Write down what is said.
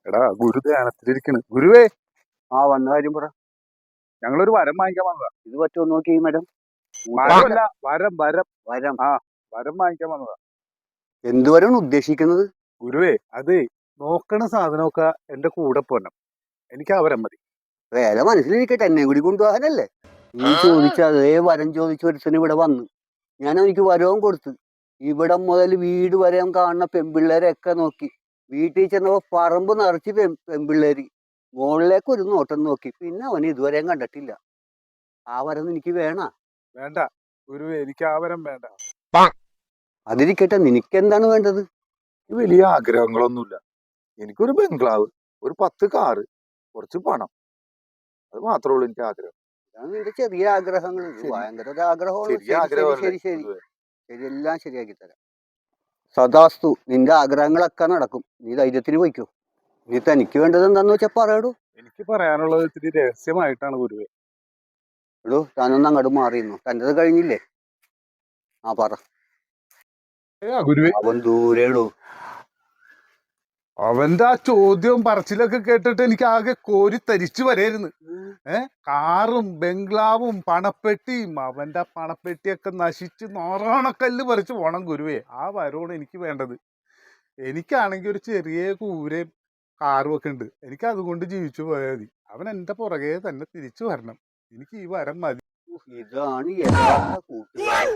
എടാ ഗുരു ധ്യാനത്തിലിരിക്കണ്. ഗുരുവേ, ആ വന്ന കാര്യം പറ. ഞങ്ങളൊരു വരം വാങ്ങിക്കാൻ വന്നതാ. ഇത് പറ്റുമോ നോക്കി ഈ മരം. മരമല്ല, വരം വരം. വരം. ആ, വരം വാങ്ങിക്കാൻ വന്നതാ. എന്ത് വരമാണ് ഉദ്ദേശിക്കുന്നത്? ഗുരുവേ, അതെ, നോക്കണ സാധനമൊക്കെ എന്റെ കൂടെ പോരണം. എനിക്ക് ആ വരം മതി. വേല മനസ്സിലിരിക്കട്ടെ, എന്നെ കൂടി കൊണ്ടുപോകാനല്ലേ. നീ ചോദിച്ച അതേ വരം ചോദിച്ച ഒരുത്തന് ഇവിടെ വന്നു. ഞാൻ എനിക്ക് വരവും കൊടുത്തു. ഇവിടം മുതൽ വീട് വരെ കാണുന്ന പെൺപിള്ളേരെയൊക്കെ നോക്കി. വീട്ടിൽ ചെന്നപ്പോ പറമ്പ് നിറച്ച് പെൺപിള്ളേര്. മുകളിലേക്ക് ഒരു നോട്ടം നോക്കി. പിന്നെ അവൻ ഇതുവരെയും കണ്ടിട്ടില്ല. ആ വരം എനിക്ക് വേണ? വേണ്ട ഗുരുവേ, എനിക്ക് ആ വരം വേണ്ട. അതിരിക്കട്ടെ, നിനക്കെന്താണ് വേണ്ടത്? വലിയ ആഗ്രഹങ്ങളൊന്നുമില്ല. എനിക്കൊരു ബംഗ്ലാവ്, ഒരു 10 കാറ്, കുറച്ച് പണം, അത് മാത്രമേ ഉള്ളൂ എനിക്ക് ആഗ്രഹം. ഇതാണ് നിന്റെ ചെറിയ ആഗ്രഹങ്ങൾ. ഭയങ്കര ഒരു ആഗ്രഹമാണ്. ശരി ശരി, എല്ലാം ശരിയാക്കി തരാം. സദാസ്തു, നിന്റെ ആഗ്രഹങ്ങളൊക്കെ നടക്കും. നീ ധൈര്യത്തിന് പോയിക്കോ. നീ തനിക്ക് വേണ്ടത് എന്താന്ന് വെച്ചാ പറയടൂ. എനിക്ക് പറയാനുള്ളത് ഇത്തിരി രഹസ്യമായിട്ടാണ് ഗുരുവേ. എടൂ, താനൊന്ന് അങ്ങോട്ട് മാറിയിരുന്നു. തൻ്റെത് കഴിഞ്ഞില്ലേ? ആ പറ. ഗുരുവേ, അവൻ ദൂരേടൂ. അവന്റെ ആ ചോദ്യവും പറച്ചിലൊക്കെ കേട്ടിട്ട് എനിക്ക് ആകെ കോരി തരിച്ചു വരായിരുന്നു. കാറും ബംഗ്ലാവും പണപ്പെട്ടിയും, അവന്റെ പണപ്പെട്ടിയൊക്കെ നശിച്ച് നോറാണക്കല്ല് പറിച്ച് പോണം ഗുരുവേ. ആ വരമാണ് എനിക്ക് വേണ്ടത്. എനിക്കാണെങ്കിൽ ഒരു ചെറിയ കൂരയും കാറും ഒക്കെ ഉണ്ട്. എനിക്ക് അതുകൊണ്ട് ജീവിച്ചു പോയാൽ മതി. അവൻ എന്റെ പുറകെ തന്നെ തിരിച്ചു വരണം. എനിക്ക് ഈ വരം മതി. ഇതാണ് യഥാർത്ഥ കൂട്ടുകാരൻ.